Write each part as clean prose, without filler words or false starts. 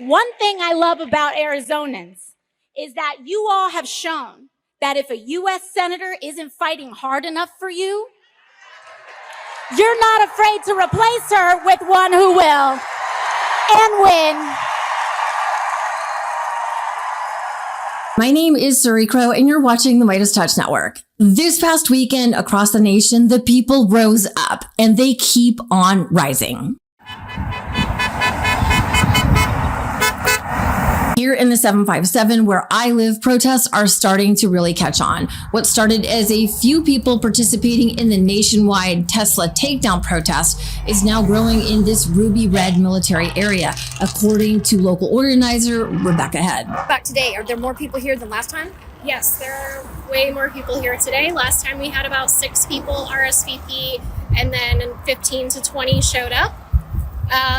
One thing I love about Arizonans is that you all have shown that if a U.S. Senator isn't fighting hard enough for you, you're not afraid to replace her with one who will and win. My name is Suri Crowe, and you're watching the MeidasTouch Network. This past weekend across the nation, the people rose up, and they keep on rising. Here in the 757, where I live, protests are starting to really catch on. What started as a few people participating in the nationwide Tesla takedown protest is now growing in this ruby red military area, according to local organizer Rebecca Head. About today, are there more people here than last time? Yes, there are way more people here today. Last time we had about 6 people RSVP, and then 15 to 20 showed up.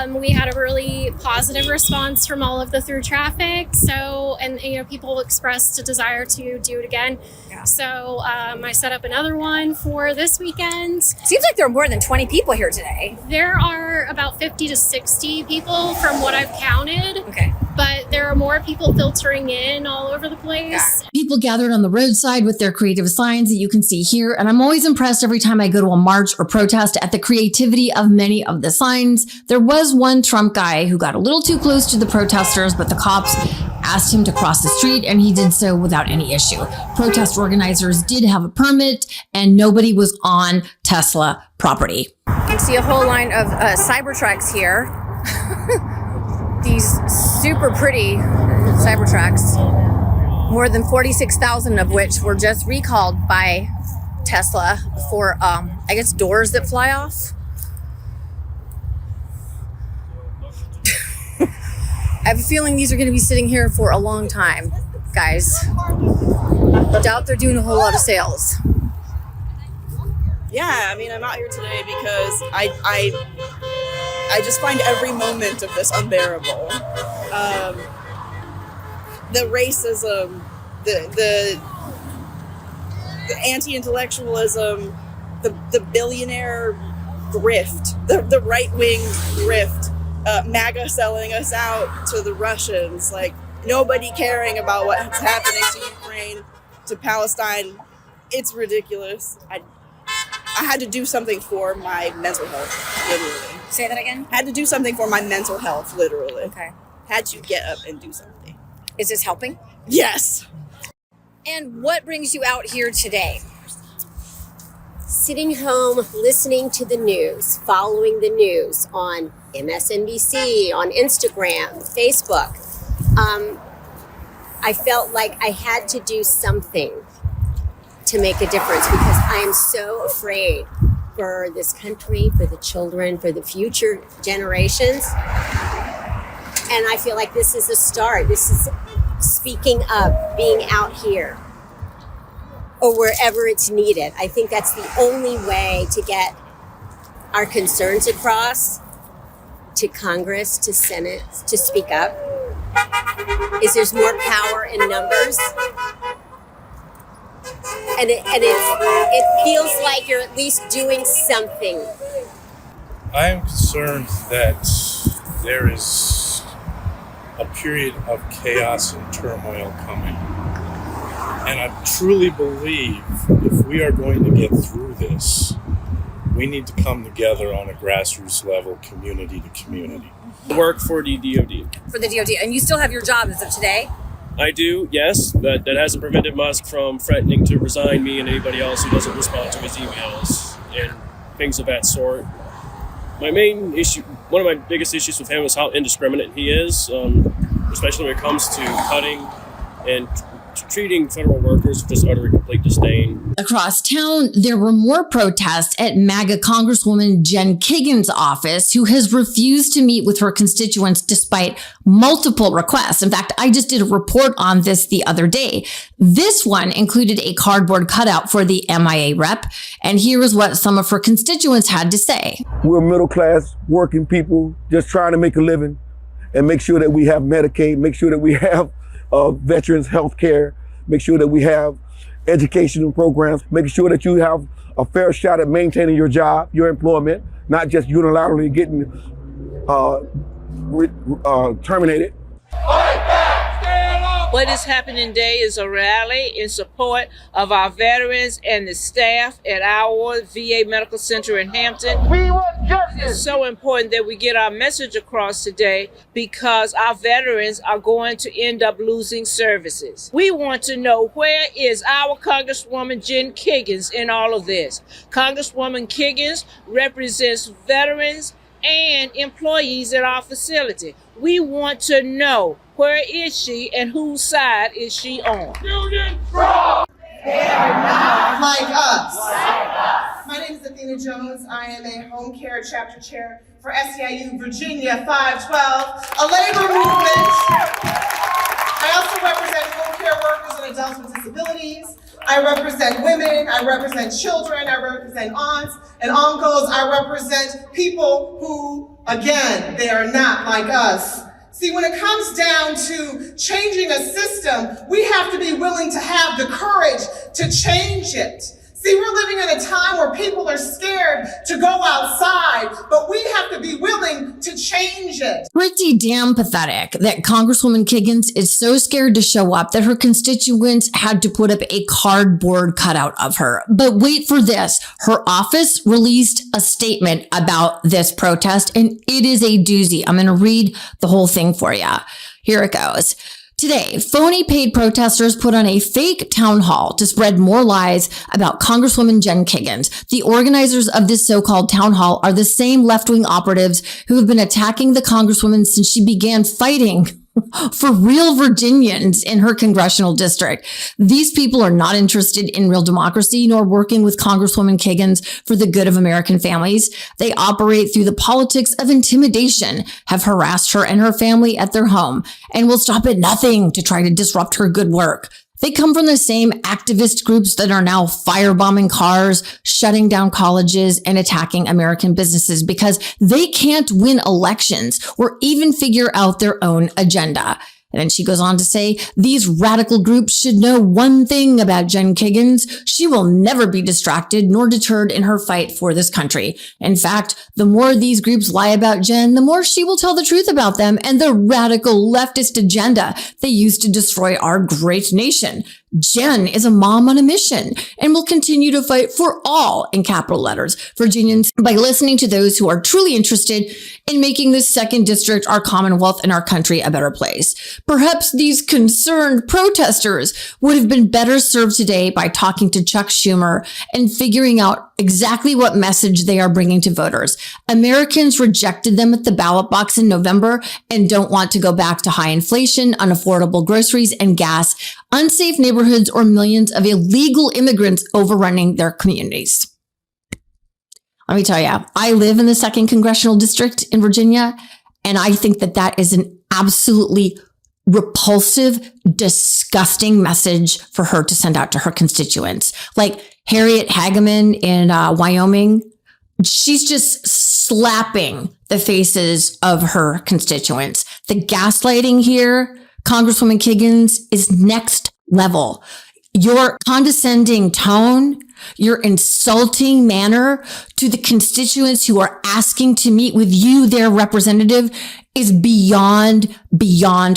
We had a really positive response from all of the through traffic. So, and people expressed a desire to do it again. Yeah. So I set up another one for this weekend. Seems like there are more than 20 people here today. There are about 50 to 60 people from what I've counted. Okay. But there are more people filtering in all over the place. Yeah. People gathered on the roadside with their creative signs that you can see here. And I'm always impressed every time I go to a march or protest at the creativity of many of the signs. There was one Trump guy who got a little too close to the protesters, but the cops asked him to cross the street and he did so without any issue. Protest organizers did have a permit and nobody was on Tesla property. You see a whole line of Cybertrucks here. These super pretty Cybertrucks, more than 46,000 of which were just recalled by Tesla for, I guess, doors that fly off. I have a feeling these are going to be sitting here for a long time, guys. I doubt they're doing a whole lot of sales. Yeah, I mean, I'm out here today because I just find every moment of this unbearable. The racism, the anti-intellectualism, the billionaire grift, the right-wing grift, MAGA selling us out to the Russians, like nobody caring about what's happening to Ukraine, to Palestine. It's ridiculous. I had to do something for my mental health, literally. Say that again? Had to do something for my mental health, literally. Okay. Had to get up and do something. Is this helping? Yes. And what brings you out here today? Sitting home, listening to the news, following the news on MSNBC, on Instagram, Facebook. I felt like I had to do something to make a difference because I am so afraid for this country, for the children, for the future generations. And I feel like this is a start. This is speaking up, being out here or wherever it's needed. I think that's the only way to get our concerns across to Congress, to Senate, to speak up, is there's more power in numbers. And it feels like you're at least doing something. I am concerned that there is a period of chaos and turmoil coming. And I truly believe if we are going to get through this, we need to come together on a grassroots level, community to community. Work for the DoD. For the DoD. And you still have your job as of today? I do, yes, but that hasn't prevented Musk from threatening to resign me and anybody else who doesn't respond to his emails and things of that sort. My main issue, one of my biggest issues with him is how indiscriminate he is, especially when it comes to cutting and treating federal workers with just utter complete disdain. Across town, there were more protests at MAGA Congresswoman Jen Kiggans' office, who has refused to meet with her constituents despite multiple requests. In fact, I just did a report on this the other day. This one included a cardboard cutout for the MIA rep, and here is what some of her constituents had to say. We're middle-class working people just trying to make a living and make sure that we have Medicaid, make sure that we have veterans health care, make sure that we have educational programs, making sure that you have a fair shot at maintaining your job, your employment, not just unilaterally getting terminated. What is happening today is a rally in support of our veterans and the staff at our VA Medical Center in Hampton. We want justice. It's so important that we get our message across today because our veterans are going to end up losing services. We want to know, where is our Congresswoman Jen Kiggans in all of this? Congresswoman Kiggans represents veterans and employees at our facility. We want to know, where is she and whose side is she on? Union strong. They are not like us. My name is Athena Jones. I am a home care chapter chair for SEIU Virginia 512, a labor movement. I also represent home care workers and adults with disabilities. I represent women, I represent children, I represent aunts and uncles. I represent people who, again, they are not like us. See, when it comes down to changing a system, we have to be willing to have the courage to change it. See, we're living in a time where people are scared to go outside, but we have to be willing to change it. Pretty damn pathetic that Congresswoman Kiggans is so scared to show up that her constituents had to put up a cardboard cutout of her. But wait for this. Her office released a statement about this protest, and it is a doozy. I'm going to read the whole thing for you. Here it goes. Today, phony paid protesters put on a fake town hall to spread more lies about Congresswoman Jen Kiggans. The organizers of this so-called town hall are the same left-wing operatives who have been attacking the Congresswoman since she began fighting for real Virginians in her congressional district. These people are not interested in real democracy nor working with Congresswoman Kiggans for the good of American families. They operate through the politics of intimidation, have harassed her and her family at their home, and will stop at nothing to try to disrupt her good work. They come from the same activist groups that are now firebombing cars, shutting down colleges, and attacking American businesses because they can't win elections or even figure out their own agenda. And then she goes on to say, these radical groups should know one thing about Jen Kiggans. She will never be distracted nor deterred in her fight for this country. In fact, the more these groups lie about Jen, the more she will tell the truth about them and the radical leftist agenda they use to destroy our great nation. Jen is a mom on a mission and will continue to fight for all, in capital letters, Virginians by listening to those who are truly interested in making this second district, our Commonwealth, and our country a better place. Perhaps these concerned protesters would have been better served today by talking to Chuck Schumer and figuring out exactly what message they are bringing to voters. Americans rejected them at the ballot box in November and don't want to go back to high inflation, unaffordable groceries and gas, unsafe neighborhoods, or millions of illegal immigrants overrunning their communities. Let me tell you, I live in the 2nd Congressional District in Virginia, and I think that that is an absolutely repulsive, disgusting message for her to send out to her constituents. Like Harriet Hageman in Wyoming, she's just slapping the faces of her constituents. The gaslighting here, Congresswoman Kiggans, is next level. Your condescending tone, your insulting manner to the constituents who are asking to meet with you, their representative, is beyond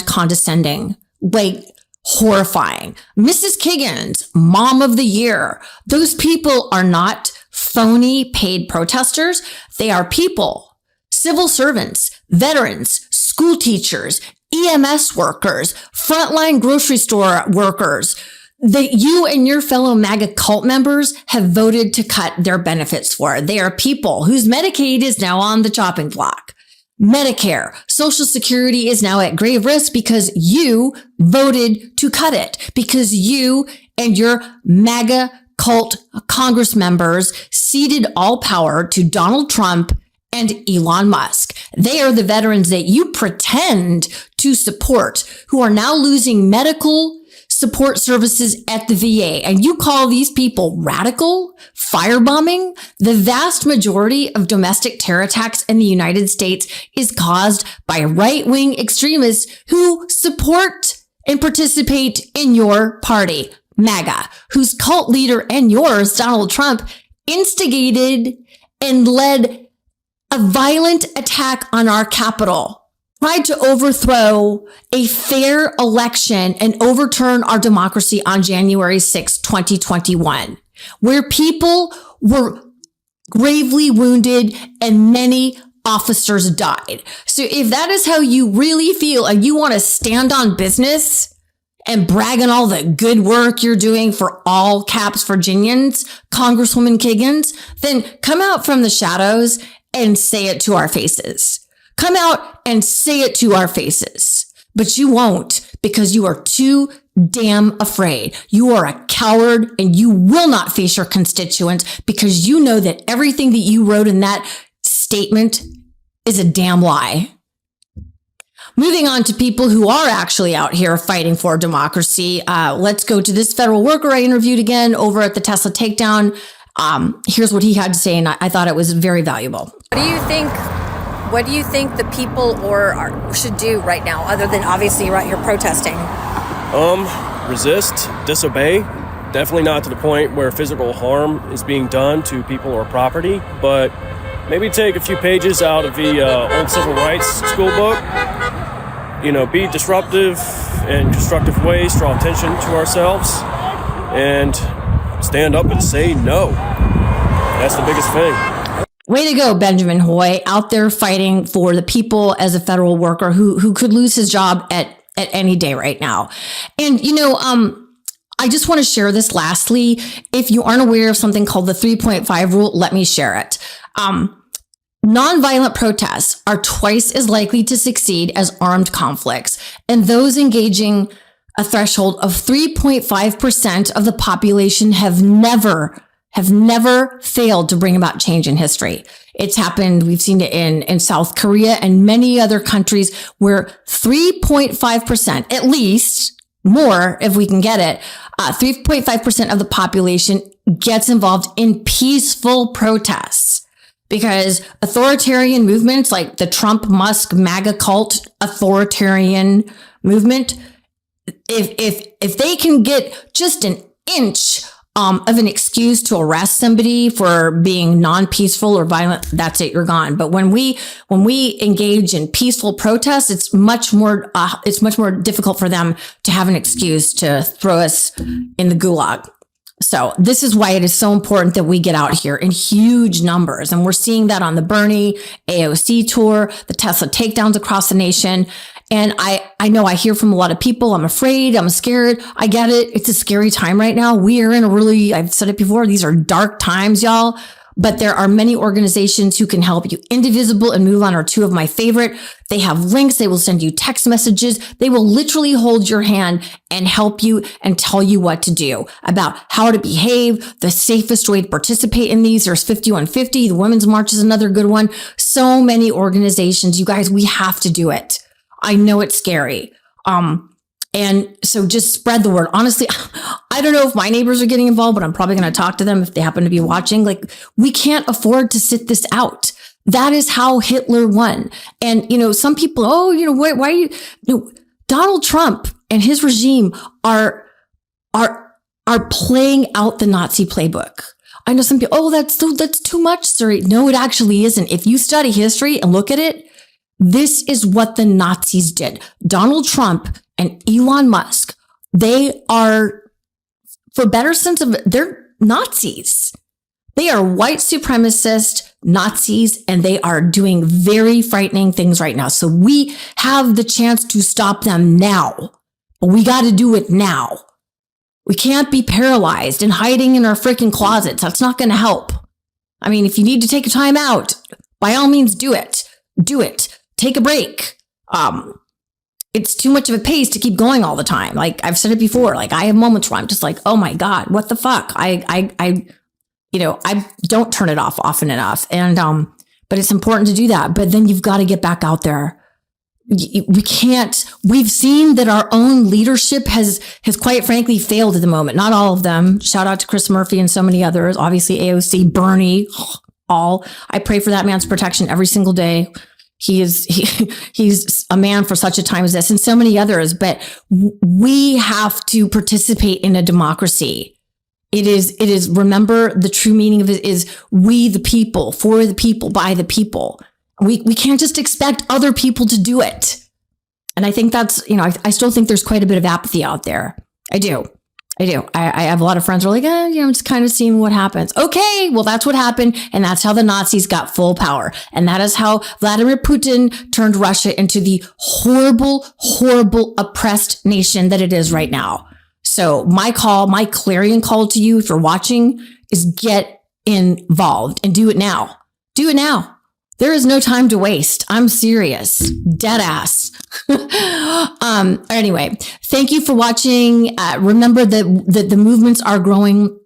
condescending. Like, horrifying. Mrs. Kiggans, Mom of the Year. Those people are not phony paid protesters. They are people, civil servants, veterans, school teachers, EMS workers, frontline grocery store workers that you and your fellow MAGA cult members have voted to cut their benefits for. They are people whose Medicaid is now on the chopping block. Medicare, Social Security is now at grave risk because you voted to cut it, because you and your MAGA cult Congress members ceded all power to Donald Trump and Elon Musk. They are the veterans that you pretend to support who are now losing medical support services at the VA. And you call these people radical? Firebombing? The vast majority of domestic terror attacks in the United States is caused by right-wing extremists who support and participate in your party, MAGA, whose cult leader and yours, Donald Trump, instigated and led a violent attack on our Capitol tried to overthrow a fair election and overturn our democracy on January 6, 2021, where people were gravely wounded and many officers died. So if that is how you really feel and you want to stand on business and brag on all the good work you're doing for all caps Virginians, Congresswoman Kiggans, then come out from the shadows and say it to our faces. Come out and say it to our faces. But you won't, because you are too damn afraid. You are a coward and you will not face your constituents because you know that everything that you wrote in that statement is a damn lie. Moving on to people who are actually out here fighting for democracy. Let's go to this federal worker I interviewed again over at the Tesla takedown. Here's what he had to say, and I thought it was very valuable. What do you think the people should do right now, other than obviously you're out here protesting? Resist, disobey. Definitely not to the point where physical harm is being done to people or property, but maybe take a few pages out of the old civil rights school book. Be disruptive in constructive ways, draw attention to ourselves, and stand up and say no. That's the biggest thing. Way to go, Benjamin Hoy, out there fighting for the people as a federal worker who could lose his job at any day right now. And, I just want to share this lastly. If you aren't aware of something called the 3.5 rule, let me share it. Nonviolent protests are twice as likely to succeed as armed conflicts, and those engaging a threshold of 3.5% of the population have never failed to bring about change in history. It's happened. We've seen it in South Korea and many other countries where 3.5%, at least more if we can get it, 3.5% of the population gets involved in peaceful protests. Because authoritarian movements like the Trump, Musk, MAGA cult authoritarian movement, if they can get just an inch of an excuse to arrest somebody for being non-peaceful or violent, that's it, you're gone. But when we engage in peaceful protests, it's much more difficult for them to have an excuse to throw us in the gulag. So this is why it is so important that we get out here in huge numbers. And we're seeing that on the Bernie AOC tour, the Tesla takedowns across the nation. And I know I hear from a lot of people, I'm afraid, I'm scared. I get it. It's a scary time right now. We are in I've said it before, these are dark times, y'all. But there are many organizations who can help you. Indivisible and Move On are two of my favorite. They have links. They will send you text messages. They will literally hold your hand and help you and tell you what to do about how to behave, the safest way to participate in these. There's 5150. The Women's March is another good one. So many organizations. You guys, we have to do it. I know it's scary. And so just spread the word. Honestly, I don't know if my neighbors are getting involved, but I'm probably going to talk to them if they happen to be watching. Like, we can't afford to sit this out. That is how Hitler won. And, some people, why are you, Donald Trump and his regime are playing out the Nazi playbook. I know some people, that's too much, Suri. No, it actually isn't. If you study history and look at it, this is what the Nazis did. Donald Trump and Elon Musk, they are, for better sense of it, they're Nazis. They are white supremacist Nazis, and they are doing very frightening things right now. So we have the chance to stop them now, but we got to do it now. We can't be paralyzed and hiding in our freaking closets. That's not going to help. I mean, if you need to take a time out, by all means, do it. Do it. Take a break. It's too much of a pace to keep going all the time. Like I've said it before, like I have moments where I'm just like, oh my God, what the fuck? I don't turn it off often enough. And, but it's important to do that. But then you've got to get back out there. We can't, we've seen that our own leadership has quite frankly failed at the moment. Not all of them. Shout out to Chris Murphy and so many others. Obviously AOC, Bernie, all. I pray for that man's protection every single day. He's a man for such a time as this, and so many others, but we have to participate in a democracy. It is, remember, the true meaning of it is we the people, for the people, by the people. We can't just expect other people to do it. And I think that's, I still think there's quite a bit of apathy out there. I do. I have a lot of friends who are like, I'm just kind of seeing what happens. Okay, well, that's what happened. And that's how the Nazis got full power. And that is how Vladimir Putin turned Russia into the horrible, horrible, oppressed nation that it is right now. So my clarion call to you, if you're watching, is get involved and do it now. Do it now. There is no time to waste. I'm serious. Dead ass. Anyway, thank you for watching. Remember that the movements are growing.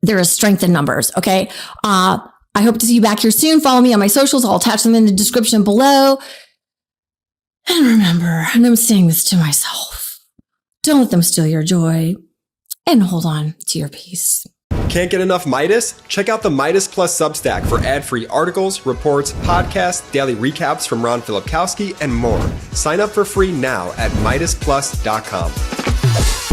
There is strength in numbers. Okay. I hope to see you back here soon. Follow me on my socials. I'll attach them in the description below. And remember, and I'm saying this to myself, don't let them steal your joy, and hold on to your peace. Can't get enough Meidas? Check out the Meidas Plus Substack for ad-free articles, reports, podcasts, daily recaps from Ron Filipkowski, and more. Sign up for free now at MeidasPlus.com.